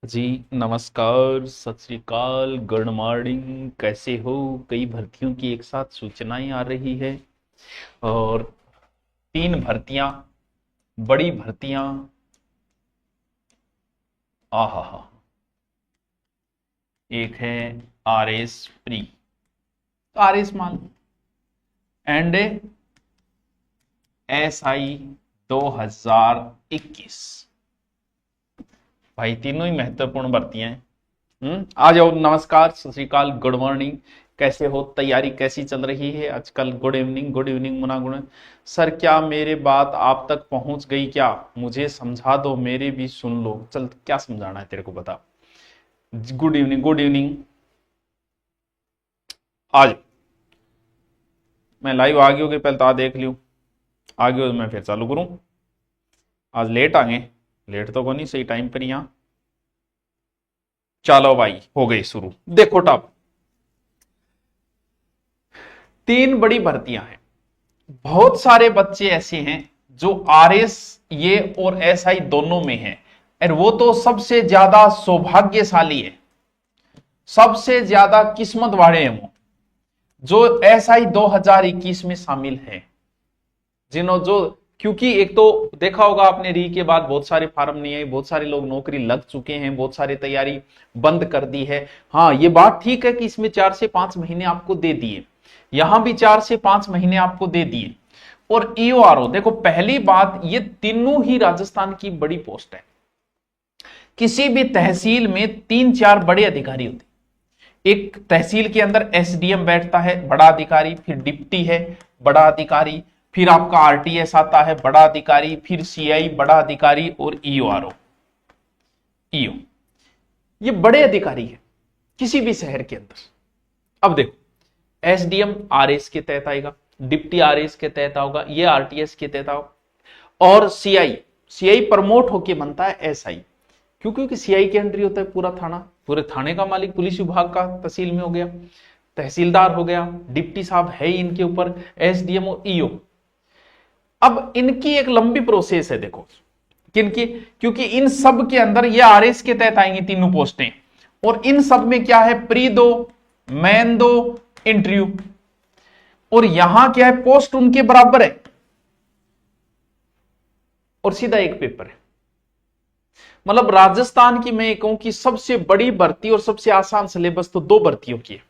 जी नमस्कार, सत श्री अकाल, गुड मॉर्निंग। कैसे हो? कई भर्तियों की एक साथ सूचनाएं आ रही है और तीन भर्तियां, बड़ी भर्तियां। आहा हा। एक है आर एस प्री, तो आर एस मान, एंड एस आई 2021। भाई तीनों ही महत्वपूर्ण भर्तियां हैं। आ जाओ। नमस्कार, सत श्री अकाल, गुड मॉर्निंग। कैसे हो? तैयारी कैसी चल रही है आजकल? गुड इवनिंग, गुड इवनिंग मुना गुण। सर क्या मेरे बात आप तक पहुंच गई क्या? मुझे समझा दो, मेरे भी सुन लो। चल क्या समझाना है तेरे को, बता। Good evening, good evening. आज मैं लाइव आ गई होगी, पहले तो आ देख लियो। आ गई हो तो मैं फिर चालू करूं। आज लेट आ गए। लेट तो को नहीं, सही टाइम पर यहाँ। चलो भाई, हो गई शुरू। देखो टॉप, तीन बड़ी भर्तियां हैं। बहुत सारे बच्चे ऐसे हैं जो आर एस ये और एस आई दोनों में हैं, और वो तो सबसे ज्यादा सौभाग्यशाली है, सबसे ज्यादा किस्मत वाले हैं वो, जो एस आई 2021 में शामिल है। जिन्हों जो क्योंकि एक तो देखा होगा आपने, री के बाद बहुत सारे फार्म नहीं आए, बहुत सारे लोग नौकरी लग चुके हैं, बहुत सारी तैयारी बंद कर दी है। हाँ, ये बात ठीक है कि इसमें 4 से 5 महीने आपको दे दिए, यहां भी 4 से 5 महीने आपको दे दिए। और ईओआरओ देखो, पहली बात, ये तीनों ही राजस्थान की बड़ी पोस्ट है। किसी भी तहसील में 3-4 बड़े अधिकारी होते। एक तहसील के अंदर एसडीएम बैठता है, बड़ा अधिकारी, फिर डिप्टी है, बड़ा अधिकारी, फिर आपका आरटीएस आता है, बड़ा अधिकारी, फिर सीआई, बड़ा अधिकारी, और ईओआरओ, ईओ। ये बड़े अधिकारी है किसी भी शहर के अंदर। अब देखो, एसडीएम आरएस के तहत आएगा, डिप्टी आरएस के तहत होगा, ये आरटीएस के तहत होगा, और सीआई, सीआई प्रमोट होके बनता है एसआई। क्यों? क्योंकि सीआई के अंडर होता है पूरा थाना, पूरे थाने का मालिक पुलिस विभाग का तहसील में हो गया, तहसीलदार हो गया, डिप्टी साहब है ही इनके ऊपर, एसडीएम और ईओ। अब इनकी एक लंबी प्रोसेस है, देखो किनकी, क्योंकि इन सब के अंदर ये आरएस के तहत आएंगी तीनों पोस्टें, और इन सब में क्या है, प्री दो, मैन दो, इंटरव्यू, और यहां क्या है, पोस्ट उनके बराबर है, और सीधा एक पेपर है। मतलब राजस्थान की मैं कहूं कि सबसे बड़ी भर्ती और सबसे आसान सिलेबस तो दो भर्तियों की है,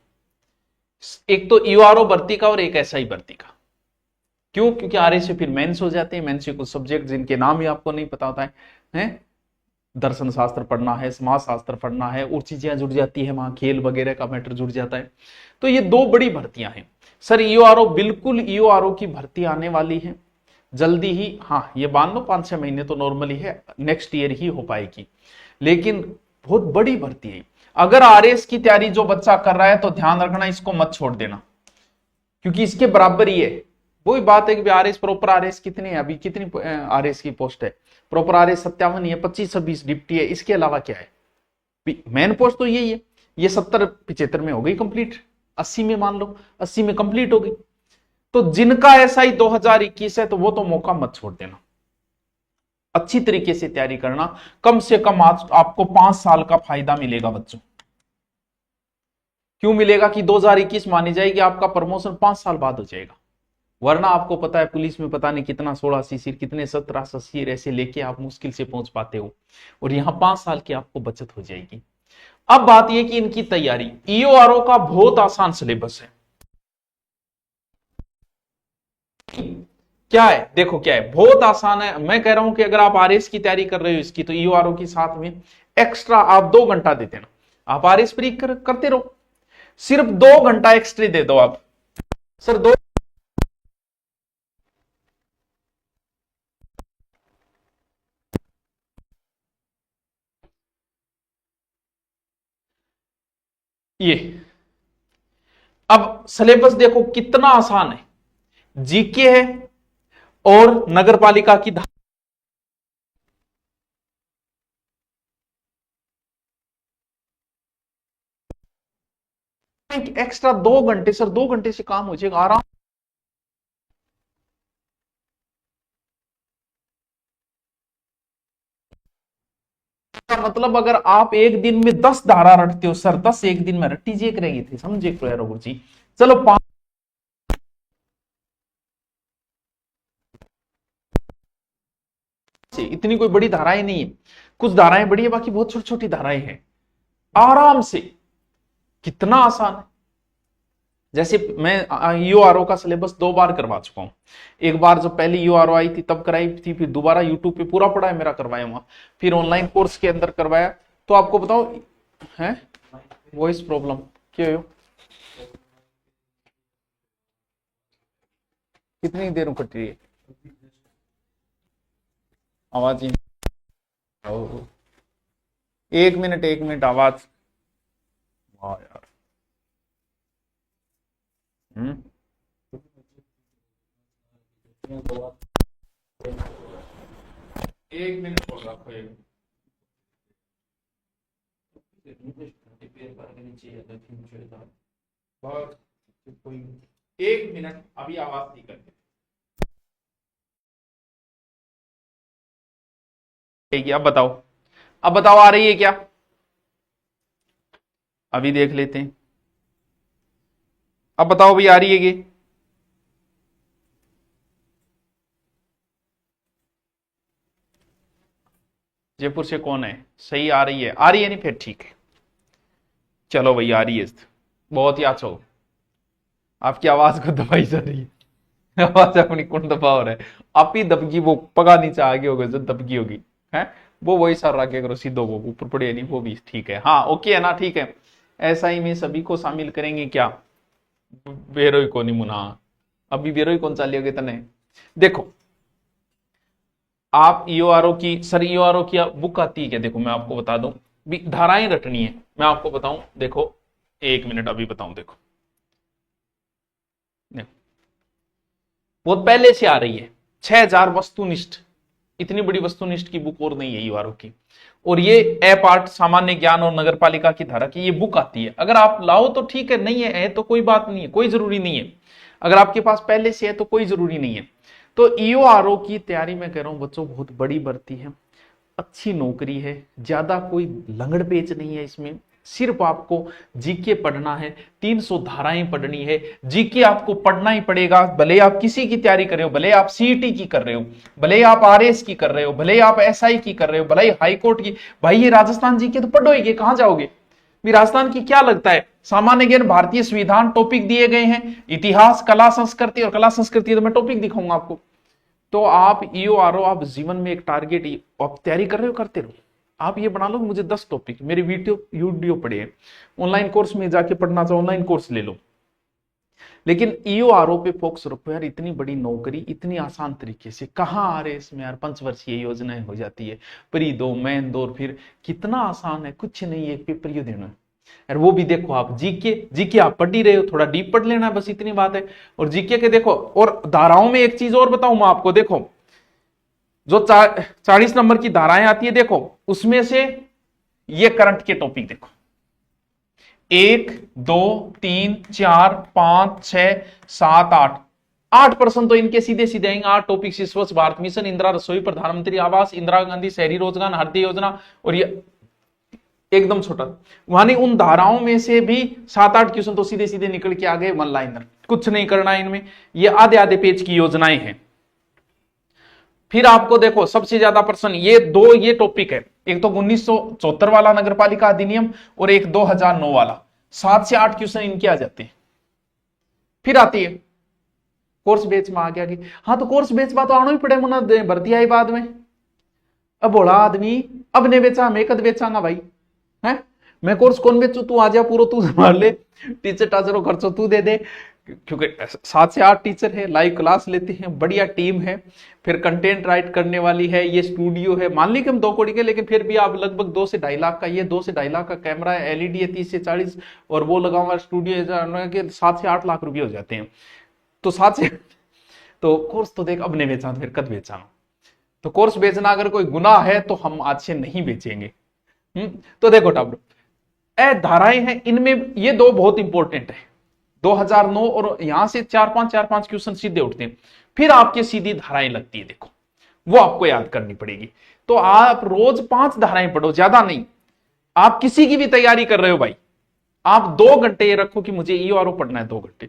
एक तो यूआरओ भर्ती का और एक एसआई भर्ती का। क्यों? क्योंकि आरए से फिर मेंस हो जाते हैं, मेंस से कुछ सब्जेक्ट जिनके नाम ही आपको नहीं पता होता है? दर्शन शास्त्र पढ़ना है, समाज शास्त्र पढ़ना है, और चीजें जुड़ जाती है वहां, खेल वगैरह का मैटर जुड़ जाता है। तो ये दो बड़ी भर्तियां हैं। सर ईओआरओ, बिल्कुल ईओआरओ की भर्ती आने वाली है जल्दी ही। हाँ, ये मान लो 5-6 महीने तो नॉर्मली है, नेक्स्ट ईयर ही हो पाएगी, लेकिन बहुत बड़ी भर्ती है। अगर आरएस की तैयारी जो बच्चा कर रहा है तो ध्यान रखना, इसको मत छोड़ देना, क्योंकि इसके बराबर ही है। वही बात है कि आरएस, प्रॉपर आरएस कितनी है अभी, कितनी आरएस की पोस्ट है? प्रॉपर आरएस 57 ही है, 25-26 डिप्टी है, इसके अलावा क्या है? मेन पोस्ट तो यही है। ये 70-75 में हो गई कंप्लीट, 80 में मान लो, 80 में कंप्लीट हो गई। तो जिनका एसआई 2021 है तो वो तो मौका मत छोड़ देना, अच्छी तरीके से तैयारी करना। कम से कम आज आपको 5 साल का फायदा मिलेगा बच्चों। क्यों मिलेगा? कि 2021 मानी जाएगी, आपका प्रमोशन 5 साल बाद हो जाएगा। वरना आपको पता है पुलिस में पता नहीं कितना 16 शिशिर, कितने 17 शिशिर ऐसे लेके आप मुश्किल से पहुंच पाते हो, और यहां 5 साल की आपको बचत हो जाएगी। अब बात यह कि इनकी तैयारी, ईओआरओ का बहुत आसान सिलेबस है। क्या है? देखो क्या है, बहुत आसान है। मैं कह रहा हूं कि अगर आप आरएस की तैयारी कर रहे हो इसकी, तो ईओआरओ के साथ में एक्स्ट्रा आप 2 घंटा देते ना, आप आरएस प्री करते रहो, सिर्फ 2 घंटा एक्स्ट्रा दे दो आप। सर दो, ये अब सिलेबस देखो कितना आसान है, जीके है और नगर पालिका की एक्स्ट्रा 2 घंटे, सर 2 घंटे से काम हो जाएगा आराम मतलब अगर आप एक दिन में 10 धारा रटते हो, सर 10 एक दिन में रटी एक रहेगी थी, समझे तो यार जी। चलो 5 से इतनी कोई बड़ी धाराएं नहीं है, कुछ धाराएं बड़ी है, बाकी बहुत छोटी छोटी धाराएं हैं, आराम से। कितना आसान है। जैसे मैं यूआरओ का सिलेबस 2 बार करवा चुका हूं। एक बार जब पहली यूआरओ आई थी तब कराई थी, फिर दोबारा यूट्यूब पे पूरा पढ़ा है मेरा, करवाया वहां, फिर ऑनलाइन कोर्स के अंदर करवाया। तो आपको बताओ है वॉइस प्रॉब्लम क्या हो, कितनी देर कट रही है आवाज? 1 मिनट आवाज। वाह यार। हम्म। 1 मिनट बोल रखो, एक मिनट अभी आवाज नहीं करते। अब बताओ, अब बताओ आ रही है क्या? अभी देख लेते हैं, अब बताओ भी आ रही है कि जयपुर से कौन है? सही आ रही है, आ रही है नहीं फिर ठीक है। चलो भाई आ रही है, बहुत ही अच्छा हो। आपकी आवाज को दबाई जा रही है, आवाज अपनी कौन दबा हो रहा है? आप ही दबगी, वो पगा नीचे आगे होगा जो दबगी होगी है, वो वही सर रखे करो सीधो, वो ऊपर पड़े नहीं, वो भी ठीक है। हाँ ओके है ना, ठीक है। ऐसा ही में सभी को शामिल करेंगे क्या? बेरोई को नहीं मुना, अभी बेरोई कौन चालियोगे तने। देखो आप ईओआरओ की, सर ईओआरओ की बुक आती है क्या? देखो मैं आपको बता दूं, धाराएं रटनी है, मैं आपको बताऊं। देखो 1 मिनट अभी बताऊं, देखो बहुत पहले से आ रही है, 6000 वस्तुनिष्ठ, इतनी बड़ी वस्तुनिष्ठ की बुक और नहीं है ईओआरओ की। और ये ए पार्ट सामान्य ज्ञान और नगरपालिका की धारा की ये बुक आती है। अगर आप लाओ तो ठीक है, नहीं है तो कोई बात नहीं है, कोई जरूरी नहीं है। अगर आपके पास पहले से है तो कोई जरूरी नहीं है। तो ईओआरओ की तैयारी मैं कह रहा हूं बच्चों, बहुत बड़ी भर्ती है, अच्छी नौकरी है, ज्यादा कोई लंगड़ पेच नहीं है इसमें। सिर्फ आपको जीके पढ़ना है, 300 धाराएं पढ़नी है। जीके आपको पढ़ना ही पड़ेगा, भले आप किसी की तैयारी कर रहे हो, भले आप सीईटी की कर रहे हो, भले आप आरएस की कर रहे हो, भले आप एसआई की कर रहे हो, भले हाई कोर्ट की। भाई ये राजस्थान जीके तो पढ़ोगे, कहां जाओगे? भी राजस्थान की क्या लगता है? सामान्य ज्ञान, भारतीय संविधान टॉपिक दिए गए हैं, इतिहास, कला संस्कृति, और कला संस्कृति तो मैं टॉपिक दिखाऊंगा आपको। तो आप ईओआरओ, आप जीवन में एक टारगेट, आप तैयारी कर रहे हो, करते रहो। आप ये बना लो मुझे 10 टॉपिक, मेरी वीडियो पढ़िए, ऑनलाइन कोर्स में जाके पढ़ना चाहो ऑनलाइन कोर्स ले लो, लेकिन ईओआरओ पे फोकस रखो यार। इतनी बड़ी नौकरी इतनी आसान तरीके से कहां आ रहे इसमें यार, 5 वर्षीय योजनाएं हो जाती है, प्री 2 मेन 2, फिर कितना आसान है, कुछ नहीं है, पेपर ये देना यार। वो भी देखो आप जीके आप पढ़ ही रहे हो, थोड़ा डीप पढ़ लेना, बस इतनी बात है। और जीके के देखो, और धाराओं में एक चीज और बताऊं मैं आपको, देखो जो 40 नंबर की धाराएं आती है, देखो उसमें से ये करंट के टॉपिक देखो, 1 2 3 4 5 6 7 8, 8% तो इनके सीधे सीधे आएंगे। 8 टॉपिक, स्वच्छ भारत मिशन, इंदिरा रसोई, प्रधानमंत्री आवास, इंदिरा गांधी शहरी रोजगार हृदय योजना, और ये एकदम छोटा। वहां उन धाराओं में से भी 7-8 क्वेश्चन तो सीधे सीधे निकल के आ गए, वन लाइनर, कुछ नहीं करना है इनमें। ये आधे आधे पेज की योजनाएं हैं। फिर आपको देखो सबसे ज्यादा प्रश्न ये टॉपिक है, एक तो 1974 वाला नगरपालिका अधिनियम, और एक 2009 वाला, 7 से 8 क्वेश्चन इनके आ जाते हैं। फिर आती है कोर्स बेच में, आ गया। हाँ तो कोर्स बेच बात तो आना ही पड़े, मुना भर्ती आई बाद में। अब बोला आदमी, अब ने बेचा, मैं कद बेचांगा भाई, है मैं कोर्स कौन बेचू, तू आ जा, पूरा तू संभाल ले, टीचर टाचरों खर्चो तू दे दे, क्योंकि 7 से 8 टीचर है, लाइव क्लास लेते हैं, बढ़िया टीम है, फिर कंटेंट राइट करने वाली है, ये स्टूडियो है। मान ली कि हम 2 करोड़ के, लेकिन फिर भी आप लगभग 2 से 2.5 लाख का, ये 2 से 2.5 लाख का कैमरा है, एलईडी है 30 से 40, और वो लगाऊंगा स्टूडियो के 7 से 8 लाख रुपए हो जाते हैं। तो 7 से तो कोर्स तो देख, अब नहीं बेचा फिर कद बेचा। तो कोर्स बेचना अगर कोई गुनाह है तो हम आज से नहीं बेचेंगे। तो देखो टाब्रो, धाराएं हैं, इनमें ये 2 बहुत इंपॉर्टेंट है, 2009, और यहां से 4-5 क्वेश्चन सीधे उठते हैं। फिर आपके सीधी धाराएं लगती है, देखो वो आपको याद करनी पड़ेगी। तो आप रोज 5 धाराएं पढ़ो, ज्यादा नहीं। आप किसी की भी तैयारी कर रहे हो भाई, आप 2 घंटे ये रखो कि मुझे ईआरओ पढ़ना है 2 घंटे,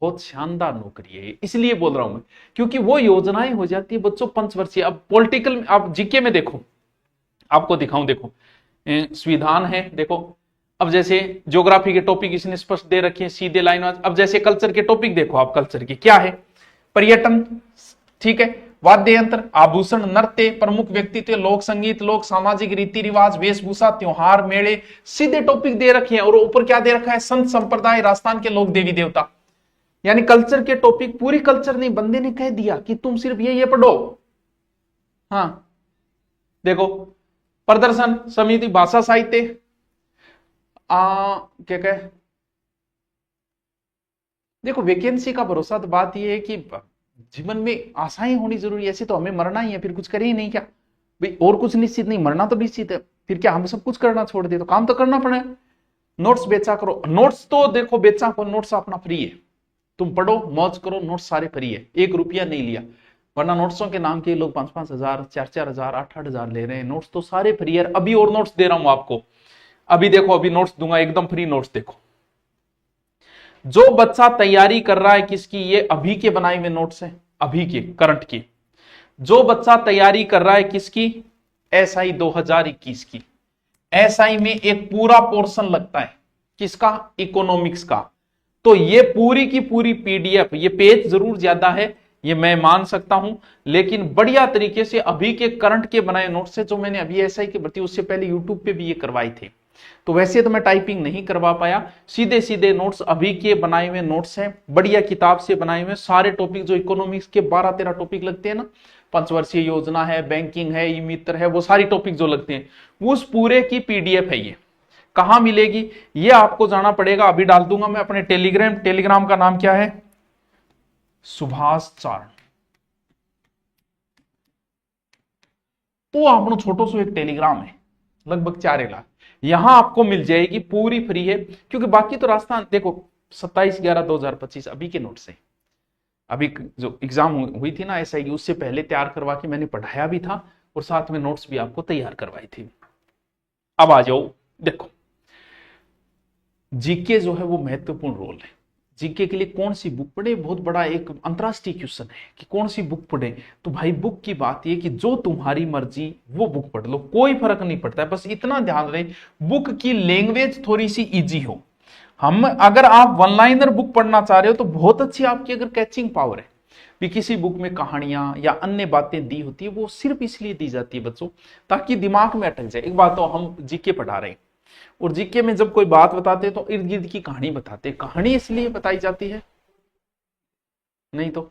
बहुत शानदार नौकरी है। इसलिए बोल रहा हूं मैं, क्योंकि वो योजनाएं हो जाती है बच्चों पंचवर्षीय। अब पॉलिटिकल में, आप जीके में देखो, आपको दिखाऊं, देखो संविधान है, देखो। अब जैसे ज्योग्राफी के टॉपिक इसने स्पष्ट दे रखे हैं सीधे लाइन। अब जैसे कल्चर के टॉपिक देखो, आप कल्चर के क्या है, पर्यटन, ठीक है, वाद्य यंत्र, आभूषण, नृत्य, प्रमुख व्यक्तित्व, लोक संगीत, लोक सामाजिक रीति रिवाज, वेशभूषा, त्योहार, मेले, सीधे टॉपिक दे रखे हैं। और ऊपर क्या दे रखा है, संत संप्रदाय, राजस्थान के लोक देवी देवता। यानी कल्चर के टॉपिक, पूरी कल्चर नहीं, बंदे ने कह दिया कि तुम सिर्फ ये पढ़ो। हाँ देखो, प्रदर्शन समिति, भाषा साहित्य, क्या कहे, देखो वैकेंसी का भरोसा तो बात यह है कि जीवन में आशाएं होनी जरूरी है। ऐसे तो हमें मरना ही है, फिर कुछ करें ही नहीं क्या भाई, और कुछ निश्चित नहीं, मरना तो निश्चित है। फिर क्या हम सब कुछ करना छोड़ दे, तो काम तो करना पड़े। नोट्स बेचा करो, नोट्स तो देखो बेचा करो, नोट्स अपना फ्री है, तुम पढ़ो मौज करो, नोट्स सारे फ्री है, 1 रुपया नहीं लिया। वरना नोट्सों के नाम के लोग 5-5 हजार, 4-4 हजार, 8-8 हजार ले रहे हैं। नोट्स तो सारे फ्री है। अभी और नोट्स दे रहा हूं आपको, अभी देखो, अभी नोट्स दूंगा एकदम फ्री नोट्स। देखो, जो बच्चा तैयारी कर रहा है किसकी, ये अभी के बनाए हुए नोट्स हैं, अभी के करंट के। जो बच्चा तैयारी कर रहा है किसकी, एसआई 2021 की। एसआई में एक पूरा पोर्शन लगता है किसका, इकोनॉमिक्स का। तो ये पूरी की पूरी पीडीएफ, ये पेज जरूर ज्यादा है, ये मैं मान सकता हूं, लेकिन बढ़िया तरीके से अभी के करंट के बनाए नोट्स है, जो मैंने अभी एसआई की भर्ती उससे पहले यूट्यूब पे भी ये करवाए थे। तो वैसे तो मैं टाइपिंग नहीं करवा पाया, सीधे सीधे नोट्स अभी के बनाए हुए नोट्स हैं, बढ़िया किताब से बनाए हुए सारे टॉपिक। जो इकोनॉमिक्स के 12-13 टॉपिक लगते हैं ना, पंचवर्षीय योजना है, बैंकिंग है, ई मित्र है, वो सारी टॉपिक जो लगते हैं, उस पूरे की पीडीएफ है। ये कहां मिलेगी, ये आपको जाना पड़ेगा, अभी डाल दूंगा मैं अपने टेलीग्राम का नाम क्या है, सुभाष चारण। तो आपनो छोटो सो एक टेलीग्राम है, लगभग 4 लाख, यहां आपको मिल जाएगी, पूरी फ्री है। क्योंकि बाकी तो राजस्थान देखो 27/11/2025 अभी के नोट से, अभी जो एग्जाम हुई थी ना एसआई की, उससे पहले तैयार करवा के मैंने पढ़ाया भी था, और साथ में नोट्स भी आपको तैयार करवाई थी। अब आ जाओ, देखो जीके जो है वो महत्वपूर्ण रोल है। जीके के लिए कौन सी बुक पढ़े, बहुत बड़ा एक अंतरराष्ट्रीय क्वेश्चन है कि कौन सी बुक पढ़े। तो भाई बुक की बात यह कि जो तुम्हारी मर्जी वो बुक पढ़ लो, कोई फर्क नहीं पड़ता है। बस इतना ध्यान रहे बुक की लैंग्वेज थोड़ी सी इजी हो। हम अगर आप वन लाइनर बुक पढ़ना चाह रहे हो तो बहुत अच्छी आपकी अगर कैचिंग पावर है, भी किसी बुक में कहानियां या अन्य बातें दी होती है, वो सिर्फ इसलिए दी जाती है बच्चों ताकि दिमाग में अटक जाए। एक बात तो हम जीके पढ़ा रहे हैं, और जीके में जब कोई बात बताते हैं तो इर्द गिर्द की कहानी बताते हैं। कहानी इसलिए बताई जाती है, नहीं तो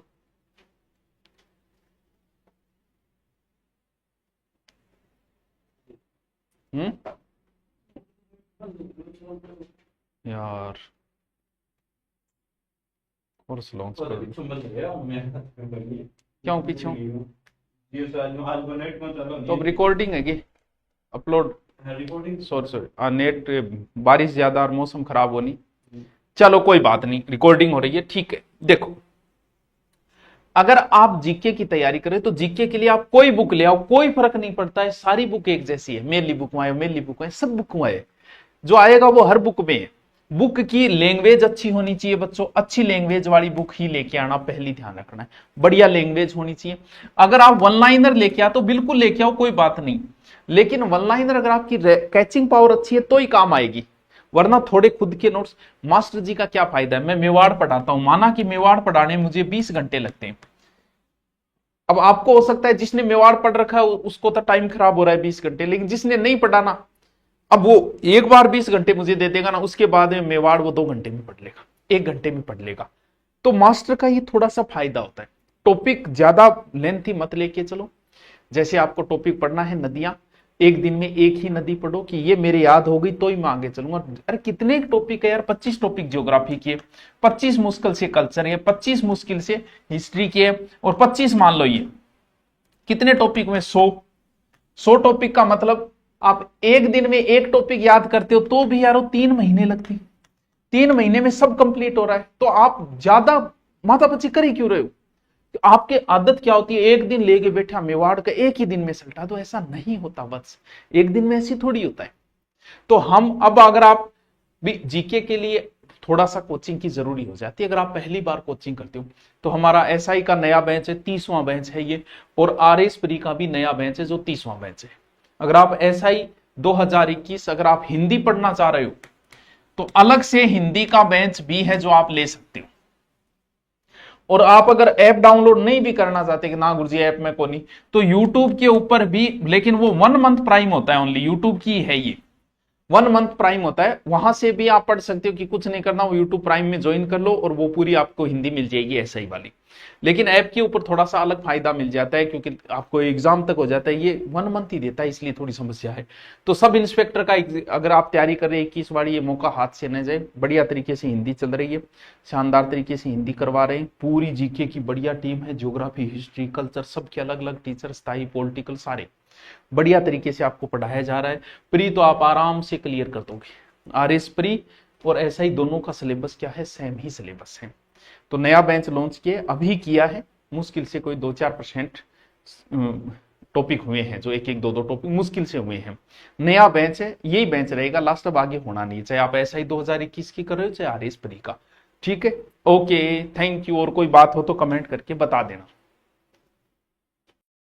यार कोर्स लॉन्च कर क्यों पीछे तो अब रिकॉर्डिंग है कि अपलोड, सॉरी नेट, बारिश ज्यादा और मौसम खराब होनी, चलो कोई बात नहीं, रिकॉर्डिंग हो रही है, ठीक है। देखो अगर आप जीके की तैयारी करें तो जीके के लिए आप कोई बुक ले आओ, कोई फर्क नहीं पड़ता है, सारी बुक एक जैसी है। मेरी बुक है, सब बुक है, जो आएगा वो हर बुक में है। बुक की लैंग्वेज अच्छी होनी चाहिए बच्चों, अच्छी लैंग्वेज वाली बुक ही लेके आना, पहली ध्यान रखना है, बढ़िया लैंग्वेज होनी चाहिए। अगर आप वन लाइनर लेके आओ तो बिल्कुल लेके आओ, कोई बात नहीं, लेकिन वन लाइनर अगर आपकी कैचिंग पावर अच्छी है तो ही काम आएगी, वरना थोड़े खुद के नोट्स। मास्टर जी का क्या फायदा है, मैं मेवाड़ पढ़ाता हूं, माना कि मेवाड़ पढ़ाने मुझे 20 घंटे लगते हैं। अब आपको हो सकता है जिसने मेवाड़ पढ़ रखा है उसको तो टाइम खराब हो रहा है 20 घंटे, लेकिन जिसने नहीं पढ़ाना, अब वो एक बार 20 घंटे मुझे दे देगा ना, उसके बाद में मेवाड़ वो 2 घंटे में पढ़ लेगा, 1 घंटे में पढ़ लेगा। तो मास्टर का ये थोड़ा सा फायदा होता है। टॉपिक ज्यादा लेंथी मत लेके चलो। जैसे आपको टॉपिक पढ़ना है नदियां, एक दिन में एक ही नदी पढ़ो कि ये मेरे याद हो गई तो ही मैं आगे चलूंगा। अरे कितने टॉपिक है यार, 25 टॉपिक ज्योग्राफी के, 25 मुश्किल से कल्चर है, 25 मुश्किल से हिस्ट्री के, और 25 मान लो ये कितने टॉपिक में 100 टॉपिक का मतलब आप एक दिन में एक टॉपिक याद करते हो तो भी यारो 3 महीने लगते, 3 महीने में सब कंप्लीट हो रहा है। तो आप ज्यादा माथापच्ची कर ही क्यों रहे हो, आपके आदत क्या होती है, एक दिन लेके बैठा मेवाड़ का, एक ही दिन में सल्टा दो, ऐसा नहीं होता बस, एक दिन में ऐसी थोड़ी होता है। तो हम अब अगर आप भी जीके के लिए थोड़ा सा कोचिंग की जरूरी हो जाती है, अगर आप पहली बार कोचिंग करते हो तो हमारा एसआई का नया बैच है, 30वां बैच है ये, और आरएस प्री का भी नया बैच है जो 30वां बैच है। अगर आप एसआई 2021 अगर आप हिंदी पढ़ना चाह रहे हो तो अलग से हिंदी का बैच भी है जो आप ले सकते हो। और आप अगर ऐप डाउनलोड नहीं भी करना चाहते कि ना गुरुजी ऐप में को नहीं, तो यूट्यूब के ऊपर भी, लेकिन वो 1 मंथ प्राइम होता है, ओनली यूट्यूब की है ये, 1 मंथ प्राइम होता है, वहां से भी आप पढ़ सकते हो कि कुछ नहीं करना, वो यूट्यूब प्राइम में ज्वाइन कर लो और वो पूरी आपको हिंदी मिल जाएगी ऐसा ही वाली। लेकिन ऐप के ऊपर थोड़ा सा अलग फायदा मिल जाता है क्योंकि आपको एग्जाम तक हो जाता है, ये 1 मंथ ही देता है, इसलिए थोड़ी समस्या है। तो सब इंस्पेक्टर का अगर आप तैयारी कर रहे हैं 21 बार, ये मौका हाथ से न जाए, बढ़िया तरीके से हिंदी चल रही है, शानदार तरीके से हिंदी करवा रहे हैं, पूरी जीके की बढ़िया टीम है, ज्योग्राफी हिस्ट्री कल्चर सबके अलग अलग टीचर, स्थायी पॉलिटिकल सारे बढ़िया तरीके से आपको पढ़ाया जा रहा है। प्री तो आप आराम से क्लियर कर दोगे, आरएस प्री और ऐसा ही दोनों का सिलेबस क्या है, सेम ही सिलेबस है। तो नया बेंच लॉन्च किए, अभी किया है, मुश्किल से कोई 2-4% टॉपिक हुए हैं, जो एक एक दो टॉपिक मुश्किल से हुए हैं। नया बेंच है, यही बेंच रहेगा लास्ट, अब आगे होना नहीं, चाहे आप ऐसा ही 2021 की कर रहे हो चाहे आरएस प्री का। ठीक है, ओके, थैंक यू। और कोई बात हो तो कमेंट करके बता देना।